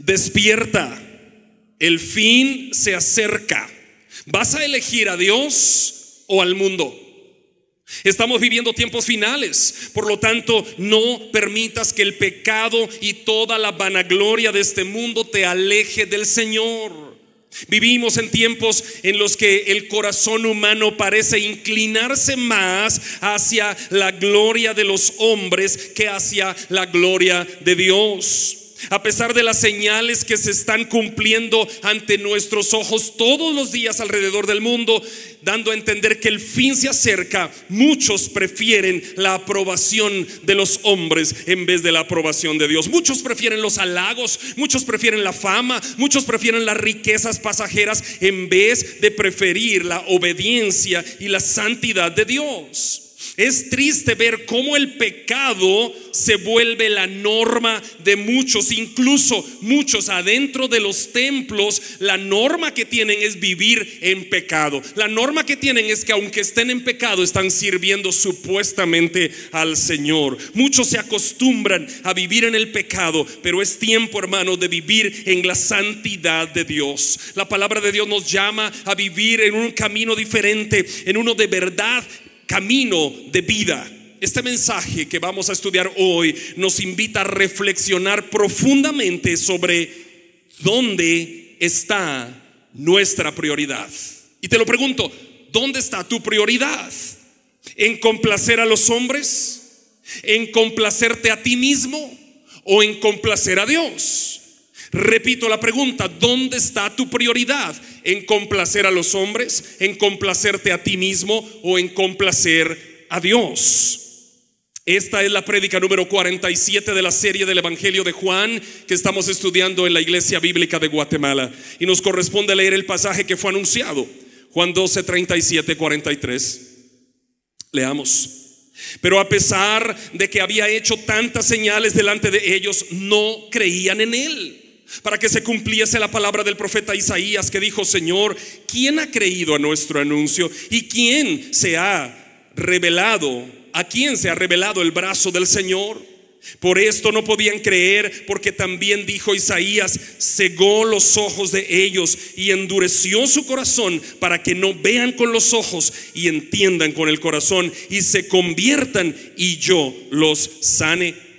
Despierta, el fin se acerca. ¿Vas a elegir a Dios o al mundo? Estamos viviendo tiempos finales, por lo tanto no permitas que el pecado y toda la vanagloria de este mundo te aleje del Señor. Vivimos en tiempos en los que el corazón humano parece inclinarse más hacia la gloria de los hombres que hacia la gloria de Dios. A pesar de las señales que se están cumpliendo ante nuestros ojos todos los días alrededor del mundo, dando a entender que el fin se acerca, muchos prefieren la aprobación de los hombres en vez de la aprobación de Dios. Muchos prefieren los halagos, muchos prefieren la fama, muchos prefieren las riquezas pasajeras en vez de preferir la obediencia y la santidad de Dios. Es triste ver cómo el pecado se vuelve la norma de muchos, incluso muchos adentro de los templos. La norma que tienen es vivir en pecado. La norma que tienen es que aunque estén en pecado, están sirviendo supuestamente al Señor. Muchos se acostumbran a vivir en el pecado, pero es tiempo, hermano, de vivir en la santidad de Dios. La palabra de Dios nos llama a vivir en un camino diferente, en uno de verdad, camino de vida. Este mensaje que vamos a estudiar hoy nos invita a reflexionar profundamente sobre dónde está nuestra prioridad. Y te lo pregunto, ¿dónde está tu prioridad? ¿En complacer a los hombres? ¿En complacerte a ti mismo? ¿O en complacer a Dios? Repito la pregunta, ¿dónde está tu prioridad? ¿En complacer a los hombres? ¿En complacerte a ti mismo? ¿O en complacer a Dios? Esta es la prédica número 47 de la serie del Evangelio de Juan que estamos estudiando en la Iglesia Bíblica de Guatemala. Y nos corresponde leer el pasaje que fue anunciado, Juan 12, 37, 43. Leamos. Pero a pesar de que había hecho tantas señales delante de ellos, no creían en él. Para que se cumpliese la palabra del profeta Isaías, que dijo: Señor, ¿quién ha creído a nuestro anuncio? ¿Y quién se ha revelado? ¿A quién se ha revelado el brazo del Señor? Por esto no podían creer, porque también dijo Isaías: cegó los ojos de ellos y endureció su corazón, para que no vean con los ojos y entiendan con el corazón y se conviertan y yo los sane.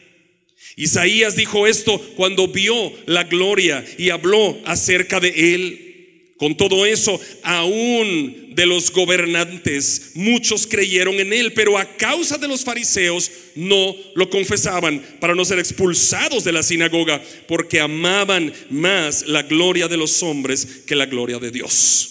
Isaías dijo esto cuando vio la gloria y habló acerca de él. Con todo eso, aún de los gobernantes, muchos creyeron en él, pero a causa de los fariseos no lo confesaban, para no ser expulsados de la sinagoga, porque amaban más la gloria de los hombres que la gloria de Dios.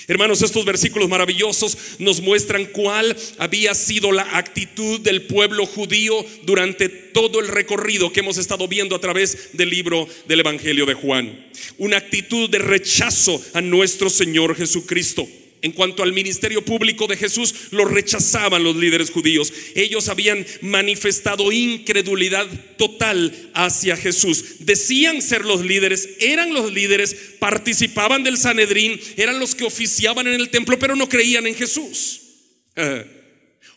Hermanos, estos versículos maravillosos nos muestran cuál había sido la actitud del pueblo judío durante todo el recorrido que hemos estado viendo a través del libro del Evangelio de Juan. Una actitud de rechazo a nuestro Señor Jesucristo. En cuanto al ministerio público de Jesús, lo rechazaban los líderes judíos. Ellos habían manifestado incredulidad total hacia Jesús. Decían ser los líderes, eran los líderes, participaban del Sanedrín, eran los que oficiaban en el templo, pero no creían en Jesús.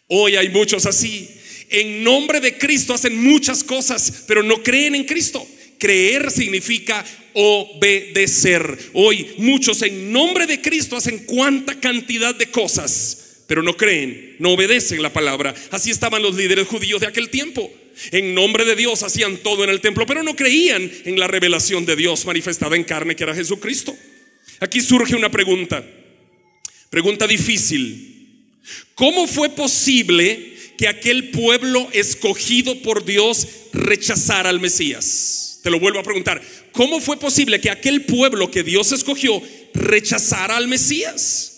Hoy hay muchos así. En nombre de Cristo hacen muchas cosas, pero no creen en Cristo. Creer significa obedecer. Hoy muchos en nombre de Cristo hacen cuánta cantidad de cosas, pero no creen, no obedecen la palabra. Así estaban los líderes judíos de aquel tiempo. En nombre de Dios hacían todo en el templo, pero no creían en la revelación de Dios manifestada en carne, que era Jesucristo. Aquí surge una pregunta difícil. ¿Cómo fue posible que aquel pueblo escogido por Dios rechazara al Mesías? Te lo vuelvo a preguntar. ¿Cómo fue posible que aquel pueblo que Dios escogió rechazara al Mesías?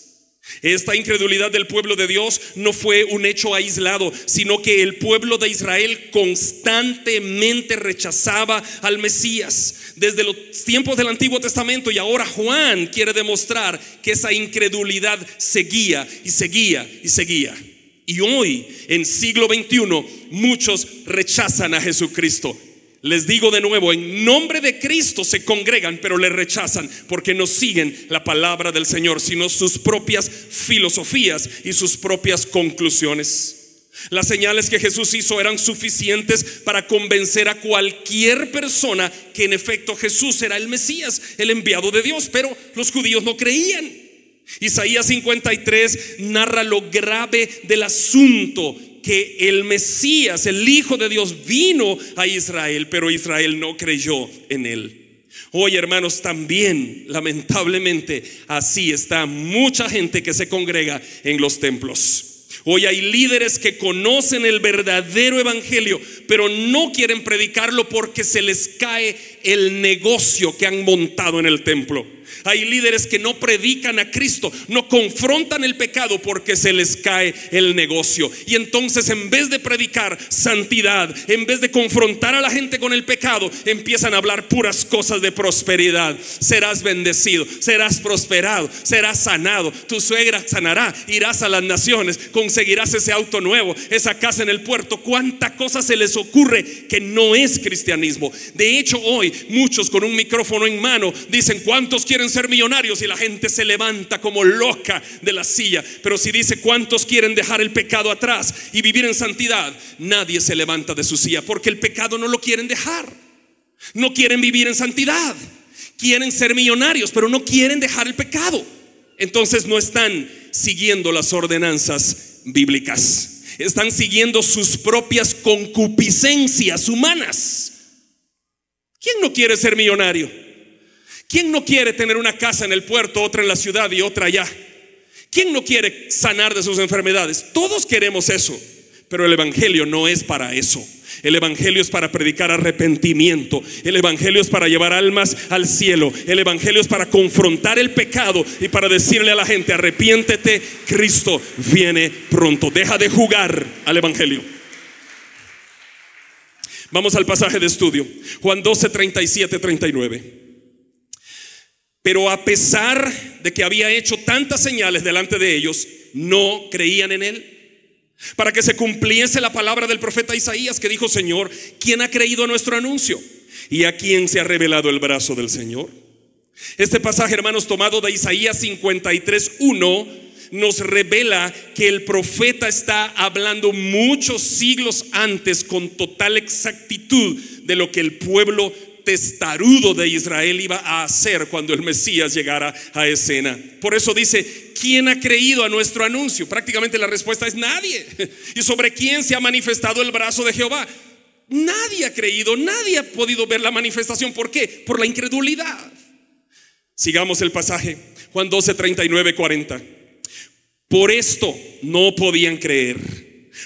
Esta incredulidad del pueblo de Dios no fue un hecho aislado, sino que el pueblo de Israel constantemente rechazaba al Mesías desde los tiempos del Antiguo Testamento, y ahora Juan quiere demostrar que esa incredulidad seguía y seguía y seguía. Y hoy, en siglo XXI, muchos rechazan a Jesucristo. Les digo de nuevo, en nombre de Cristo se congregan, pero le rechazan porque no siguen la palabra del Señor, sino sus propias filosofías y sus propias conclusiones. Las señales que Jesús hizo eran suficientes para convencer a cualquier persona que en efecto Jesús era el Mesías, el enviado de Dios, pero los judíos no creían. Isaías 53 narra lo grave del asunto, que el Mesías, el Hijo de Dios, vino a Israel, pero Israel no creyó en él. Hoy, hermanos, también lamentablemente así está mucha gente que se congrega en los templos. Hoy hay líderes que conocen el verdadero evangelio, pero no quieren predicarlo porque se les cae el negocio que han montado en el templo. Hay líderes que no predican a Cristo, no confrontan el pecado porque se les cae el negocio. Y entonces, en vez de predicar santidad, en vez de confrontar a la gente con el pecado, empiezan a hablar puras cosas de prosperidad. Serás bendecido, serás prosperado, serás sanado, tu suegra sanará, irás a las naciones, conseguirás ese auto nuevo, esa casa en el puerto. Cuánta cosa se les ocurre que no es cristianismo. De hecho, hoy muchos con un micrófono en mano dicen: ¿cuántos quieren ser millonarios? Y la gente se levanta como loca de la silla. Pero si dice: ¿cuántos quieren dejar el pecado atrás y vivir en santidad?, nadie se levanta de su silla, porque el pecado no lo quieren dejar. No quieren vivir en santidad, quieren ser millonarios, pero no quieren dejar el pecado. Entonces no están siguiendo las ordenanzas bíblicas, están siguiendo sus propias concupiscencias humanas. ¿Quién no quiere ser millonario? ¿Quién no quiere tener una casa en el puerto, otra en la ciudad y otra allá? ¿Quién no quiere sanar de sus enfermedades? Todos queremos eso, pero el evangelio no es para eso. El evangelio es para predicar arrepentimiento. El evangelio es para llevar almas al cielo. El evangelio es para confrontar el pecado y para decirle a la gente: arrepiéntete, Cristo viene pronto. Deja de jugar al evangelio. Vamos al pasaje de estudio, Juan 12, 37, 39. Pero a pesar de que había hecho tantas señales delante de ellos, no creían en él. Para que se cumpliese la palabra del profeta Isaías, que dijo: Señor, ¿quién ha creído a nuestro anuncio? ¿Y a quién se ha revelado el brazo del Señor? Este pasaje, hermanos, tomado de Isaías 53:1, nos revela que el profeta está hablando muchos siglos antes con total exactitud de lo que el pueblo testarudo de Israel iba a hacer cuando el Mesías llegara a escena. Por eso dice: ¿quién ha creído a nuestro anuncio? Prácticamente la respuesta es nadie. ¿Y sobre quién se ha manifestado el brazo de Jehová? Nadie ha creído, nadie ha podido ver la manifestación. ¿Por qué? Por la incredulidad. Sigamos el pasaje, Juan 12, 39, 40. Por esto no podían creer,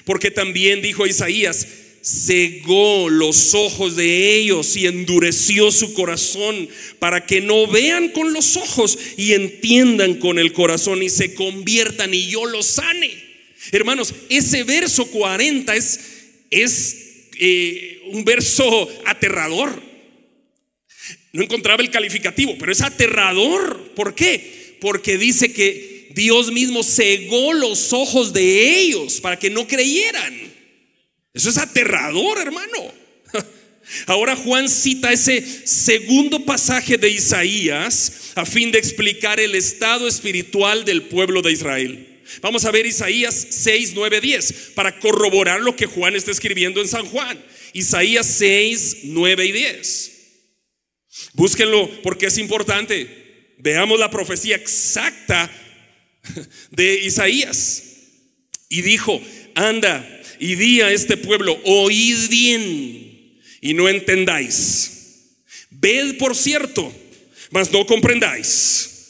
porque también dijo Isaías: cegó los ojos de ellos y endureció su corazón, para que no vean con los ojos y entiendan con el corazón y se conviertan y yo los sane. Hermanos, ese verso 40 es un verso aterrador. No encontraba el calificativo, pero es aterrador. ¿Por qué? Porque dice que Dios mismo cegó los ojos de ellos para que no creyeran. Eso es aterrador, hermano. Ahora Juan cita ese segundo pasaje de Isaías a fin de explicar el estado espiritual del pueblo de Israel. Vamos a ver Isaías 6, 9, 10 para corroborar lo que Juan está escribiendo en San Juan. Isaías 6, 9 y 10. Búsquenlo porque es importante. Veamos la profecía exacta de Isaías. Y dijo: anda y di a este pueblo: oíd bien y no entendáis. Ved por cierto, mas no comprendáis.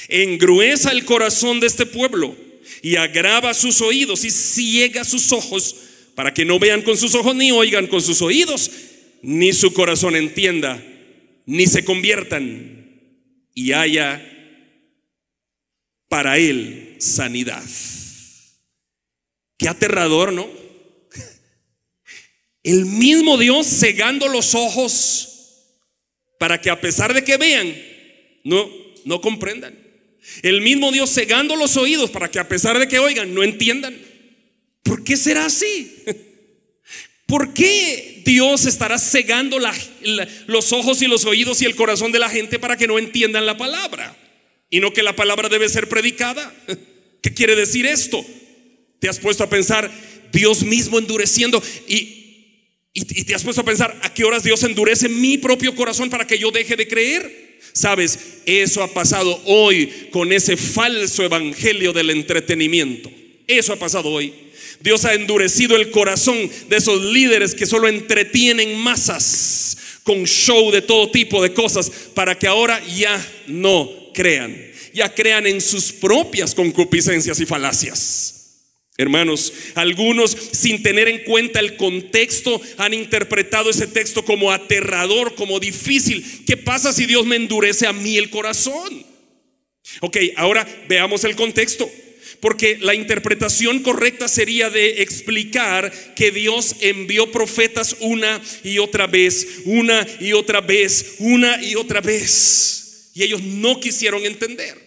Engruesa el corazón de este pueblo y agrava sus oídos y ciega sus ojos, para que no vean con sus ojos, ni oigan con sus oídos, ni su corazón entienda, ni se conviertan y haya para él sanidad. Qué aterrador, ¿no? El mismo Dios cegando los ojos para que a pesar de que vean, no comprendan. El mismo Dios cegando los oídos para que a pesar de que oigan, no entiendan. ¿Por qué será así? ¿Por qué Dios estará cegando los ojos y los oídos y el corazón de la gente para que no entiendan la palabra? Y no que la palabra debe ser predicada. ¿Qué quiere decir esto? ¿Te has puesto a pensar? Dios mismo endureciendo. Y te has puesto a pensar, ¿a qué horas Dios endurece mi propio corazón para que yo deje de creer? Sabes, eso ha pasado hoy con ese falso evangelio del entretenimiento. Eso ha pasado hoy. Dios ha endurecido el corazón de esos líderes que solo entretienen masas con show de todo tipo de cosas, para que ahora ya no crean, ya crean en sus propias concupiscencias y falacias. Hermanos, algunos, sin tener en cuenta el contexto, han interpretado ese texto como aterrador, como difícil. ¿Qué pasa si Dios me endurece a mí el corazón? Ok, ahora veamos el contexto, porque la interpretación correcta sería de explicar que Dios envió profetas una y otra vez, una y otra vez, una y otra vez, y ellos no quisieron entender.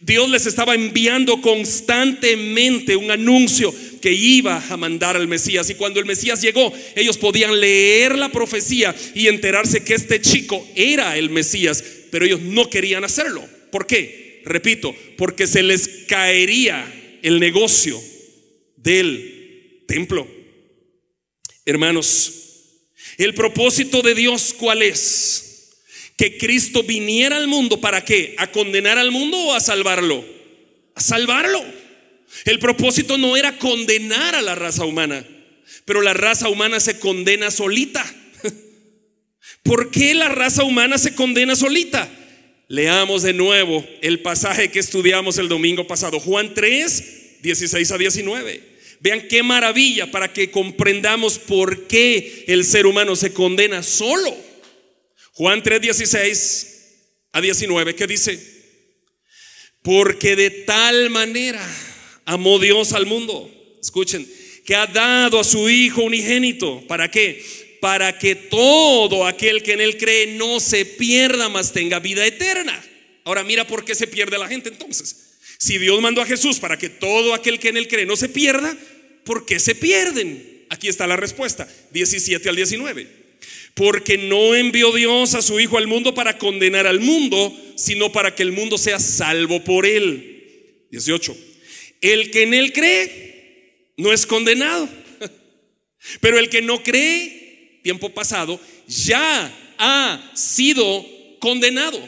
Dios les estaba enviando constantemente un anuncio que iba a mandar al Mesías, y cuando el Mesías llegó, ellos podían leer la profecía y enterarse que este chico era el Mesías, pero ellos no querían hacerlo. ¿Por qué? Repito, porque se les caería el negocio del templo. Hermanos, el propósito de Dios, ¿cuál es? Que Cristo viniera al mundo. ¿Para qué? ¿A condenar al mundo o a salvarlo? A salvarlo. El propósito no era condenar a la raza humana, pero la raza humana se condena solita. ¿Por qué la raza humana se condena solita? Leamos de nuevo el pasaje que estudiamos el domingo pasado, Juan 3, 16 a 19. Vean qué maravilla para que comprendamos por qué el ser humano se condena solo. Juan 3, 16 a 19, ¿qué dice? Porque de tal manera amó Dios al mundo, escuchen, que ha dado a su Hijo unigénito. ¿Para qué? Para que todo aquel que en Él cree no se pierda, mas tenga vida eterna. Ahora mira por qué se pierde la gente entonces. Si Dios mandó a Jesús para que todo aquel que en Él cree no se pierda, ¿por qué se pierden? Aquí está la respuesta, 17 al 19. Porque no envió Dios a su Hijo al mundo para condenar al mundo, sino para que el mundo sea salvo por Él. 18. El que en Él cree no es condenado, pero el que no cree, tiempo pasado, ya ha sido condenado,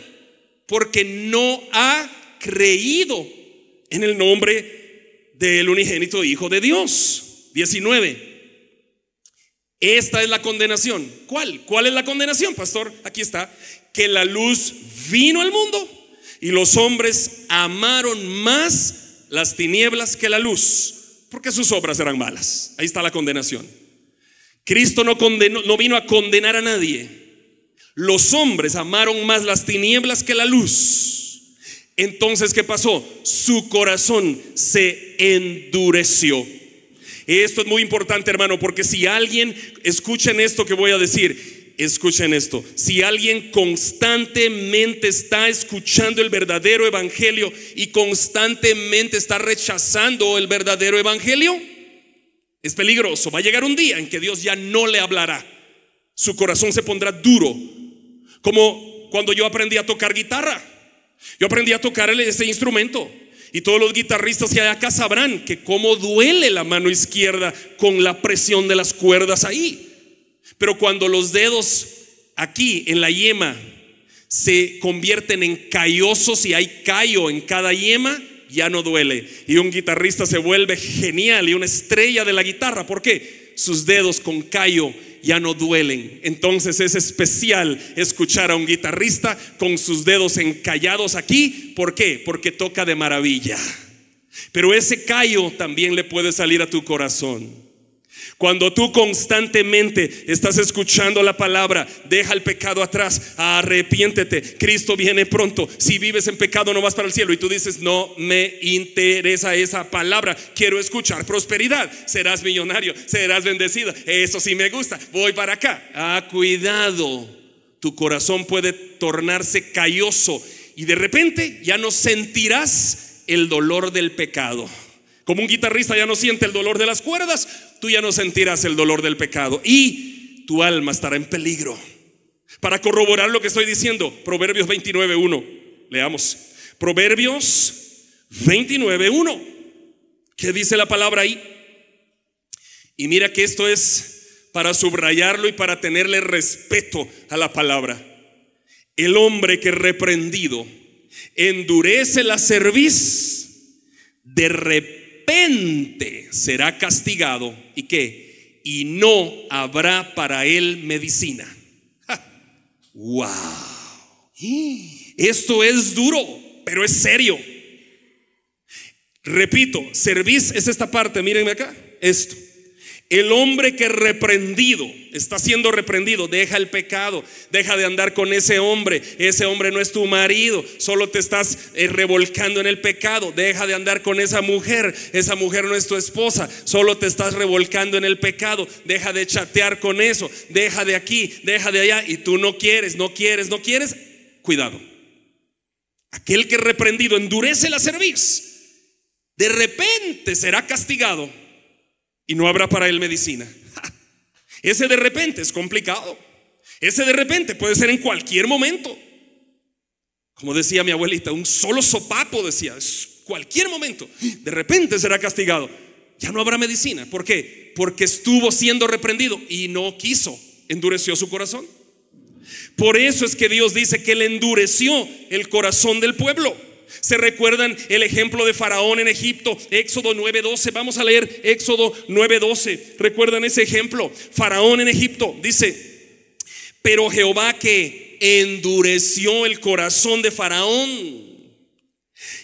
porque no ha creído en el nombre del unigénito Hijo de Dios. 19. Esta es la condenación. ¿Cuál? ¿Cuál es la condenación, pastor? Aquí está. Que la luz vino al mundo y los hombres amaron más las tinieblas que la luz, porque sus obras eran malas. Ahí está la condenación. Cristo no vino a condenar a nadie. Los hombres amaron más las tinieblas que la luz. Entonces, ¿qué pasó? Su corazón se endureció. Esto es muy importante, hermano, porque si alguien, escuchen esto que voy a decir, escuchen esto, si alguien constantemente está escuchando el verdadero evangelio y constantemente está rechazando el verdadero evangelio, es peligroso. Va a llegar un día en que Dios ya no le hablará. Su corazón se pondrá duro, como cuando yo aprendí a tocar guitarra. Yo aprendí a tocar ese instrumento. Y todos los guitarristas que hay acá sabrán que cómo duele la mano izquierda con la presión de las cuerdas ahí. Pero cuando los dedos aquí en la yema se convierten en callosos y hay callo en cada yema, ya no duele. Y un guitarrista se vuelve genial y una estrella de la guitarra. ¿Por qué? Sus dedos con callo ya no duelen. Entonces es especial escuchar a un guitarrista con sus dedos encallados aquí. ¿Por qué? Porque toca de maravilla. Pero ese callo también le puede salir a tu corazón. Cuando tú constantemente estás escuchando la palabra, deja el pecado atrás, arrepiéntete, Cristo viene pronto. Si vives en pecado no vas para el cielo. Y tú dices, no me interesa esa palabra, quiero escuchar prosperidad, serás millonario, serás bendecido, eso sí me gusta, voy para acá. Cuidado, tu corazón puede tornarse calloso y de repente ya no sentirás el dolor del pecado. Como un guitarrista ya no siente el dolor de las cuerdas, tú ya no sentirás el dolor del pecado y tu alma estará en peligro. Para corroborar lo que estoy diciendo, Proverbios 29:1. Leamos. Proverbios 29:1. ¿Qué dice la palabra ahí? Y mira que esto es para subrayarlo y para tenerle respeto a la palabra. El hombre que reprendido endurece la cerviz, de repente será castigado. ¿Y qué? Y no habrá para él medicina. ¡Wow! Esto es duro, pero es serio. Repito, cerviz es esta parte, mírenme acá, esto. El hombre que reprendido, está siendo reprendido, deja el pecado, deja de andar con ese hombre no es tu marido, solo te estás revolcando en el pecado, deja de andar con esa mujer no es tu esposa, solo te estás revolcando en el pecado, deja de chatear con eso, deja de aquí, deja de allá, y tú no quieres, cuidado. Aquel que reprendido endurece la cerviz, de repente será castigado y no habrá para él medicina. Ese de repente es complicado. Ese de repente puede ser en cualquier momento. Como decía mi abuelita, un solo sopapo, decía, es cualquier momento. De repente será castigado. Ya no habrá medicina. ¿Por qué? Porque estuvo siendo reprendido y no quiso, endureció su corazón. Por eso es que Dios dice que le endureció el corazón del pueblo. ¿Se recuerdan el ejemplo de Faraón en Egipto? Éxodo 9:12. Vamos a leer Éxodo 9:12. ¿Recuerdan ese ejemplo? Faraón en Egipto dice: pero Jehová que endureció el corazón de Faraón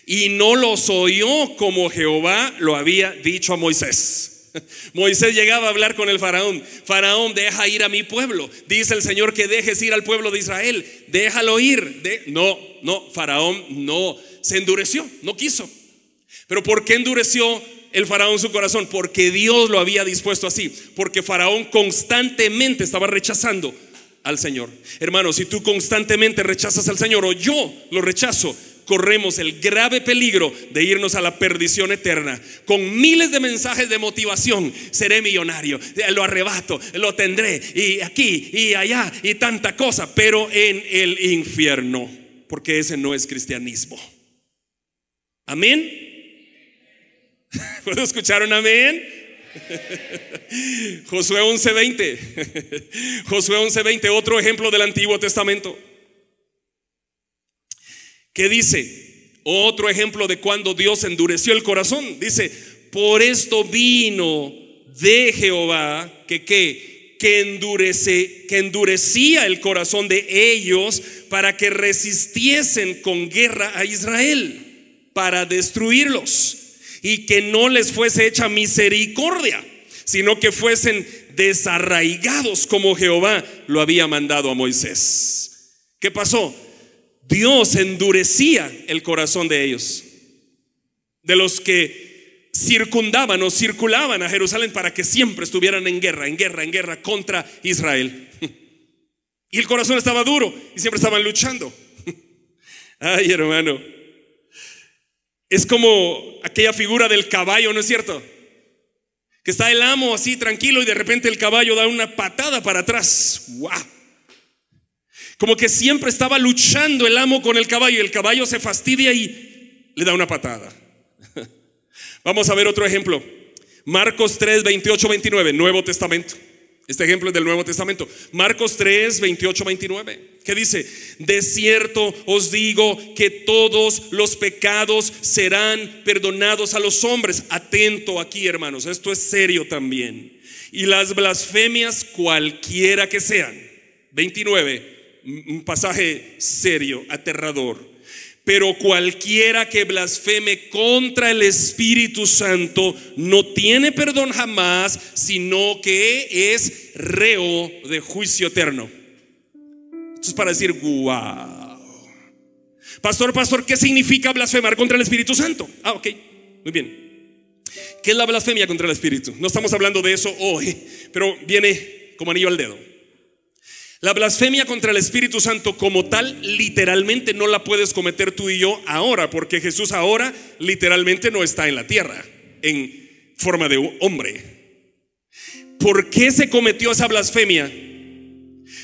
y no los oyó como Jehová lo había dicho a Moisés. Moisés llegaba a hablar con el faraón. Faraón, deja ir a mi pueblo. Dice el Señor que dejes ir al pueblo de Israel. Déjalo ir. No, Faraón no. Se endureció, no quiso. ¿Pero por qué endureció el faraón su corazón? Porque Dios lo había dispuesto así. Porque Faraón constantemente estaba rechazando al Señor. Hermano, si tú constantemente rechazas al Señor, o yo lo rechazo, corremos el grave peligro de irnos a la perdición eterna. Con miles de mensajes de motivación: seré millonario, lo arrebato, lo tendré, y aquí y allá y tanta cosa, pero en el infierno, porque ese no es cristianismo. Amén. ¿Puedo escuchar un amén? Josué 11:20. Josué 11:20, otro ejemplo del Antiguo Testamento. ¿Qué dice? Otro ejemplo de cuando Dios endureció el corazón. Dice: por esto vino de Jehová que endurecía el corazón de ellos para que resistiesen con guerra a Israel, para destruirlos, y que no les fuese hecha misericordia, sino que fuesen desarraigados como Jehová lo había mandado a Moisés. ¿Qué pasó? Dios endurecía el corazón de ellos, de los que circundaban o circulaban a Jerusalén, para que siempre estuvieran en guerra contra Israel. Y el corazón estaba duro y siempre estaban luchando. Ay, hermano, es como aquella figura del caballo, ¿no es cierto? Que está el amo así tranquilo y de repente el caballo da una patada para atrás. ¡Wow! Como que siempre estaba luchando el amo con el caballo, y el caballo se fastidia y le da una patada. Vamos a ver otro ejemplo. Marcos 3, 28, 29, Nuevo Testamento. Este ejemplo es del Nuevo Testamento. Marcos 3, 28, 29. ¿Qué dice? De cierto os digo que todos los pecados serán perdonados a los hombres. Atento aquí, hermanos, esto es serio también. Y las blasfemias cualquiera que sean. 29, un pasaje serio, aterrador. Pero cualquiera que blasfeme contra el Espíritu Santo no tiene perdón jamás, sino que es reo de juicio eterno. Esto es para decir: wow. Pastor, ¿qué significa blasfemar contra el Espíritu Santo? Ok, muy bien. ¿Qué es la blasfemia contra el Espíritu? No estamos hablando de eso hoy, pero viene como anillo al dedo. La blasfemia contra el Espíritu Santo como tal, literalmente no la puedes cometer tú y yo ahora, porque Jesús ahora literalmente no está en la tierra en forma de hombre. ¿Por qué se cometió esa blasfemia?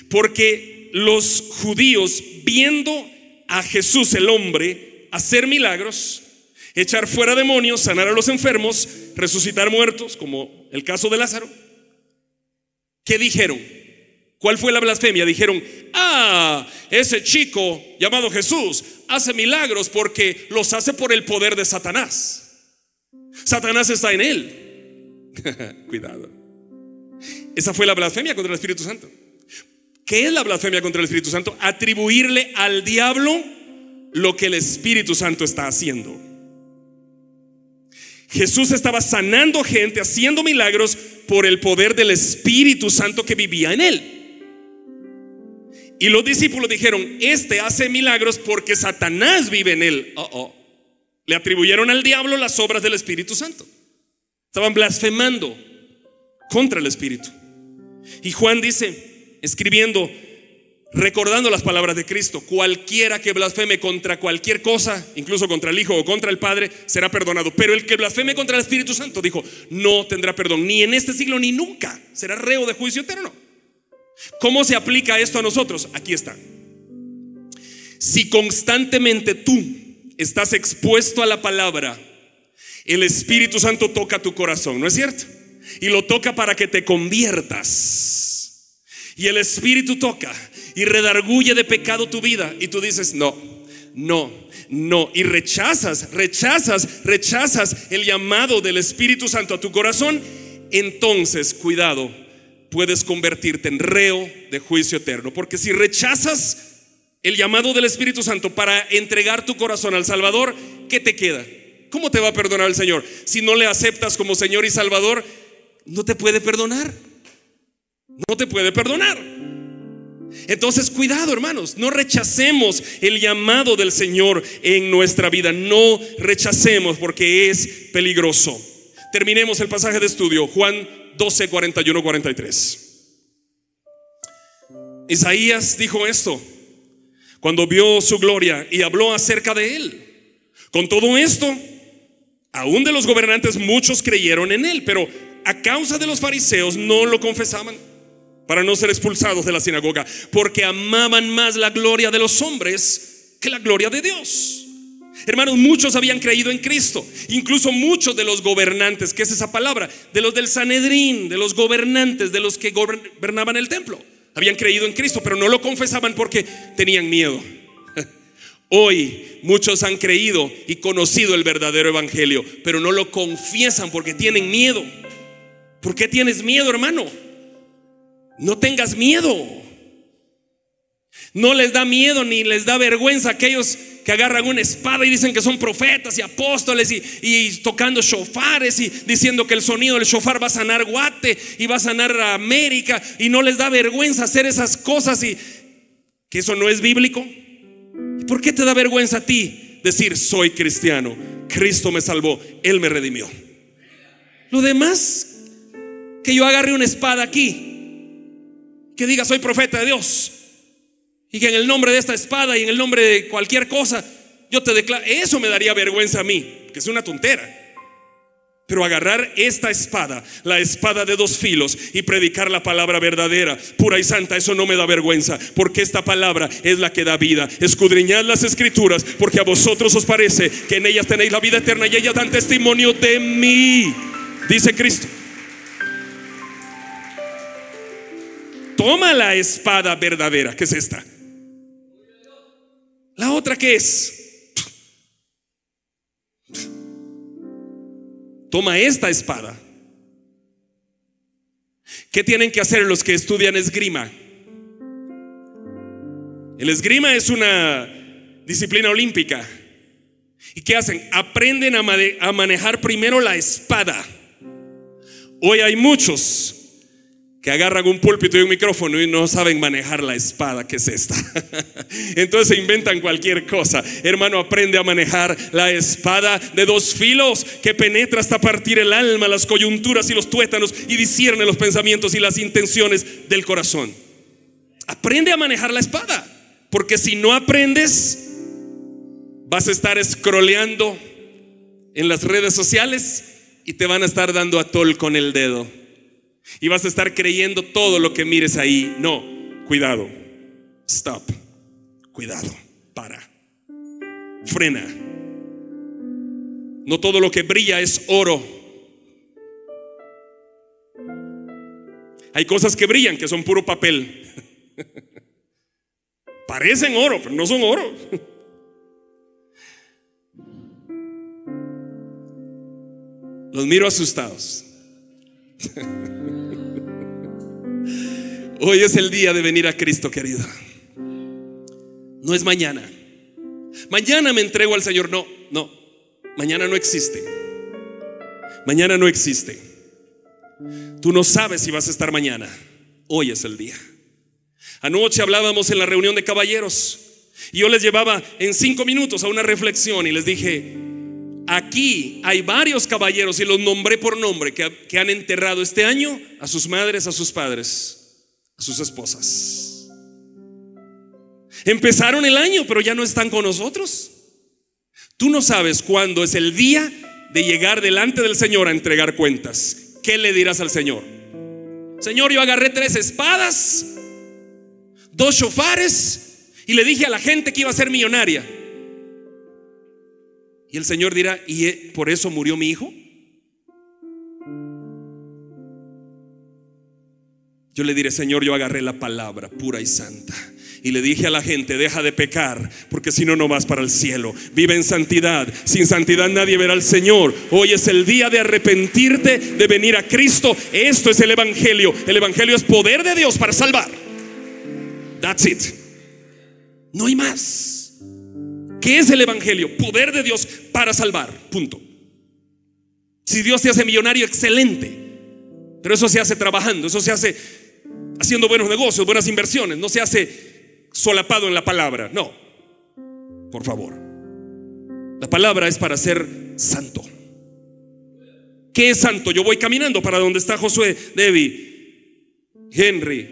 Porque los judíos, viendo a Jesús el hombre hacer milagros, echar fuera demonios, sanar a los enfermos, resucitar muertos, como el caso de Lázaro. ¿Qué dijeron? ¿Cuál fue la blasfemia? Dijeron: ese chico llamado Jesús hace milagros porque los hace por el poder de Satanás. Satanás está en él. Cuidado. Esa fue la blasfemia contra el Espíritu Santo. ¿Qué es la blasfemia contra el Espíritu Santo? Atribuirle al diablo lo que el Espíritu Santo está haciendo. Jesús estaba sanando gente, haciendo milagros por el poder del Espíritu Santo que vivía en él. Y los discípulos dijeron: este hace milagros porque Satanás vive en él. Le atribuyeron al diablo las obras del Espíritu Santo. Estaban blasfemando contra el Espíritu. Y Juan dice, escribiendo, recordando las palabras de Cristo: cualquiera que blasfeme contra cualquier cosa, incluso contra el Hijo o contra el Padre, será perdonado. Pero el que blasfeme contra el Espíritu Santo, dijo, no tendrá perdón, ni en este siglo ni nunca. Será reo de juicio eterno. ¿Cómo se aplica esto a nosotros? Aquí está. Si constantemente tú estás expuesto a la palabra, el Espíritu Santo toca tu corazón, ¿no es cierto? Y lo toca para que te conviertas. Y el Espíritu toca y redarguye de pecado tu vida. Y tú dices: no. Y rechazas el llamado del Espíritu Santo a tu corazón. Entonces, cuidado, puedes convertirte en reo de juicio eterno. Porque si rechazas el llamado del Espíritu Santo para entregar tu corazón al Salvador, ¿qué te queda? ¿Cómo te va a perdonar el Señor? Si no le aceptas como Señor y Salvador, no te puede perdonar. No te puede perdonar. Entonces, cuidado, hermanos, no rechacemos el llamado del Señor en nuestra vida. No rechacemos, porque es peligroso. Terminemos el pasaje de estudio, Juan 12, 41, 43. Isaías dijo esto cuando vio su gloria y habló acerca de él. Con todo esto, aún de los gobernantes muchos creyeron en él, pero a causa de los fariseos no lo confesaban, para no ser expulsados de la sinagoga, porque amaban más la gloria de los hombres que la gloria de Dios. Hermanos, muchos habían creído en Cristo, incluso muchos de los gobernantes, ¿qué es esa palabra? De los del Sanedrín, de los gobernantes, de los que gobernaban el templo, habían creído en Cristo, pero no lo confesaban porque tenían miedo. Hoy muchos han creído y conocido el verdadero evangelio, pero no lo confiesan porque tienen miedo. ¿Por qué tienes miedo, hermano? No tengas miedo. No les da miedo ni les da vergüenza aquellos que agarran una espada y dicen que son profetas y apóstoles y tocando shofares y diciendo que el sonido del shofar va a sanar Guate y va a sanar a América, y no les da vergüenza hacer esas cosas, y que eso no es bíblico. ¿Por qué te da vergüenza a ti decir: soy cristiano, Cristo me salvó, Él me redimió? Lo demás, que yo agarre una espada aquí, que diga soy profeta de Dios, y que en el nombre de esta espada y en el nombre de cualquier cosa yo te declaro, eso me daría vergüenza a mí, que es una tontera. Pero agarrar esta espada, la espada de dos filos, y predicar la palabra verdadera, pura y santa, eso no me da vergüenza, porque esta palabra es la que da vida. Escudriñad las escrituras, porque a vosotros os parece que en ellas tenéis la vida eterna, y ellas dan testimonio de mí, dice Cristo. Toma la espada verdadera, que es esta. La otra, ¿qué es? Toma esta espada. ¿Qué tienen que hacer los que estudian esgrima? El esgrima es una disciplina olímpica. ¿Y qué hacen? Aprenden a manejar primero la espada. Hoy hay muchos que agarran un púlpito y un micrófono y no saben manejar la espada, que es esta. Entonces se inventan cualquier cosa. Hermano, aprende a manejar la espada de dos filos, que penetra hasta partir el alma, las coyunturas y los tuétanos, y discierne los pensamientos y las intenciones del corazón. Aprende a manejar la espada, porque si no aprendes, vas a estar scrolleando en las redes sociales y te van a estar dando atol con el dedo. Y vas a estar creyendo todo lo que mires ahí. No, cuidado. Stop. Cuidado. Para. Frena. No todo lo que brilla es oro. Hay cosas que brillan que son puro papel. Parecen oro, pero no son oro. Los miro asustados. Hoy es el día de venir a Cristo, querido. No es mañana. Mañana me entrego al Señor. No, no. Mañana no existe. Mañana no existe. Tú no sabes si vas a estar mañana. Hoy es el día. Anoche hablábamos en la reunión de caballeros y yo les llevaba en 5 minutos a una reflexión y les dije: aquí hay varios caballeros, y los nombré por nombre, que han enterrado este año a sus madres, a sus padres, a sus esposas. Empezaron el año, pero ya no están con nosotros. Tú no sabes cuándo es el día de llegar delante del Señor a entregar cuentas. ¿Qué le dirás al Señor? Señor, yo agarré 3 espadas, 2 shofares, y le dije a la gente que iba a ser millonaria. Y el Señor dirá: ¿y por eso murió mi hijo? Yo le diré: Señor, yo agarré la palabra pura y santa y le dije a la gente: deja de pecar, porque si no, no vas para el cielo. Vive en santidad. Sin santidad nadie verá al Señor. Hoy es el día de arrepentirte, de venir a Cristo. Esto es el Evangelio. El Evangelio es poder de Dios para salvar. That's it. No hay más. ¿Qué es el Evangelio? Poder de Dios para salvar. Punto. Si Dios te hace millonario, excelente, pero eso se hace trabajando. Eso se hace haciendo buenos negocios, buenas inversiones. No se hace solapado en la palabra. No, por favor. La palabra es para ser santo. ¿Qué es santo? Yo voy caminando para donde está Josué, Debbie, Henry,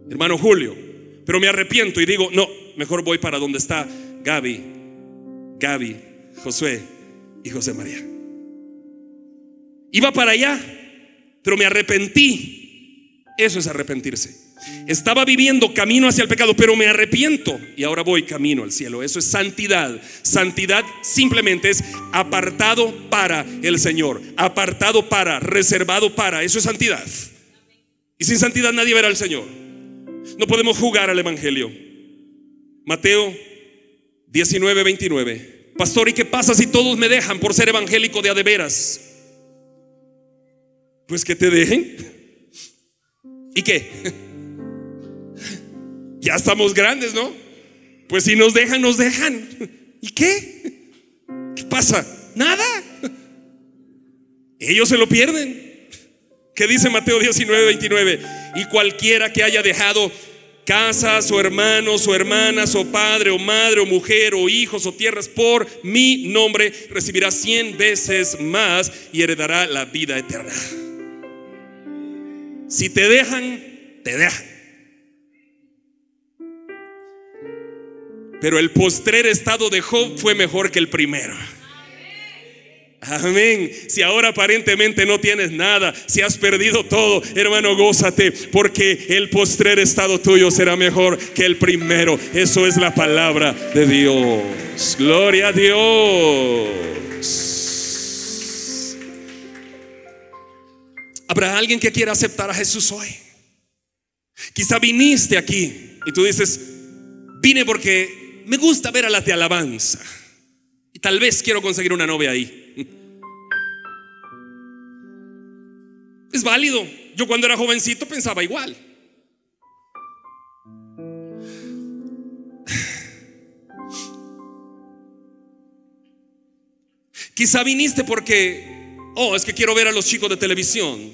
hermano Julio, pero me arrepiento y digo: no, mejor voy para donde está Gaby, Josué y José María. Iba para allá, pero me arrepentí. Eso es arrepentirse. Estaba viviendo camino hacia el pecado, pero me arrepiento y ahora voy camino al cielo. Eso es santidad. Santidad simplemente es apartado para el Señor, apartado para, reservado para. Eso es santidad. Y sin santidad nadie verá al Señor. No podemos jugar al Evangelio. Mateo 19:29. Pastor, ¿y qué pasa si todos me dejan por ser evangélico de a de veras? Pues que te dejen. ¿Y qué? Ya estamos grandes, ¿no? Pues si nos dejan, nos dejan. ¿Y qué? ¿Qué pasa? Nada. Ellos se lo pierden. ¿Qué dice Mateo 19:29? Y cualquiera que haya dejado casas o hermanos o hermanas o padre o madre o mujer o hijos o tierras por mi nombre, recibirá 100 veces más y heredará la vida eterna. Si te dejan, te dejan. Pero el postrer estado de Job fue mejor que el primero. Amén. Si ahora aparentemente no tienes nada, si has perdido todo, hermano, gózate, porque el postrer estado tuyo será mejor que el primero. Eso es la palabra de Dios. Gloria a Dios. ¿Habrá alguien que quiera aceptar a Jesús hoy? Quizá viniste aquí y tú dices: vine porque me gusta ver a las de alabanza y tal vez quiero conseguir una novia ahí. Es válido. Yo cuando era jovencito pensaba igual. Quizá viniste porque es que quiero ver a los chicos de televisión,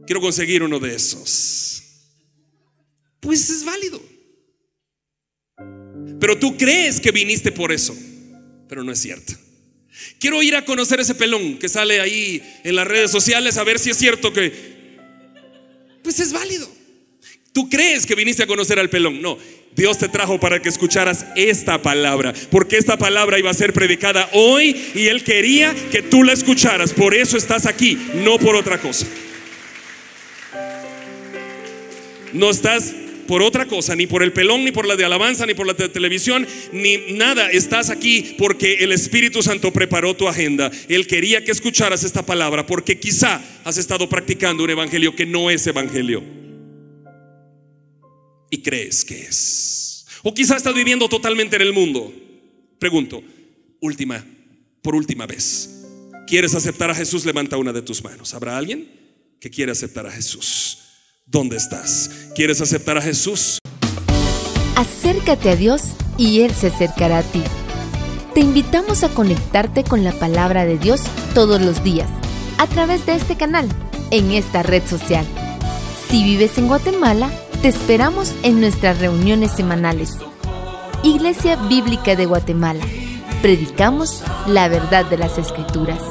quiero conseguir uno de esos. Pues es válido. Pero tú crees que viniste por eso, pero no es cierto. Quiero ir a conocer ese pelón que sale ahí en las redes sociales, a ver si es cierto que... Pues es válido. Tú crees que viniste a conocer al pelón. No, Dios te trajo para que escucharas esta palabra, porque esta palabra iba a ser predicada hoy y Él quería que tú la escucharas. Por eso estás aquí, no por otra cosa. No estás por otra cosa, ni por el pelón, ni por la de alabanza, ni por la de televisión, ni nada. Estás aquí porque el Espíritu Santo preparó tu agenda. Él quería que escucharas esta palabra, porque quizá has estado practicando un evangelio que no es evangelio y crees que es. O quizá estás viviendo totalmente en el mundo. Pregunto, por última vez, ¿quieres aceptar a Jesús? Levanta una de tus manos. ¿Habrá alguien que quiere aceptar a Jesús? ¿Dónde estás? ¿Quieres aceptar a Jesús? Acércate a Dios y Él se acercará a ti. Te invitamos a conectarte con la palabra de Dios todos los días a través de este canal, en esta red social. Si vives en Guatemala, te esperamos en nuestras reuniones semanales. Iglesia Bíblica de Guatemala. Predicamos la verdad de las Escrituras.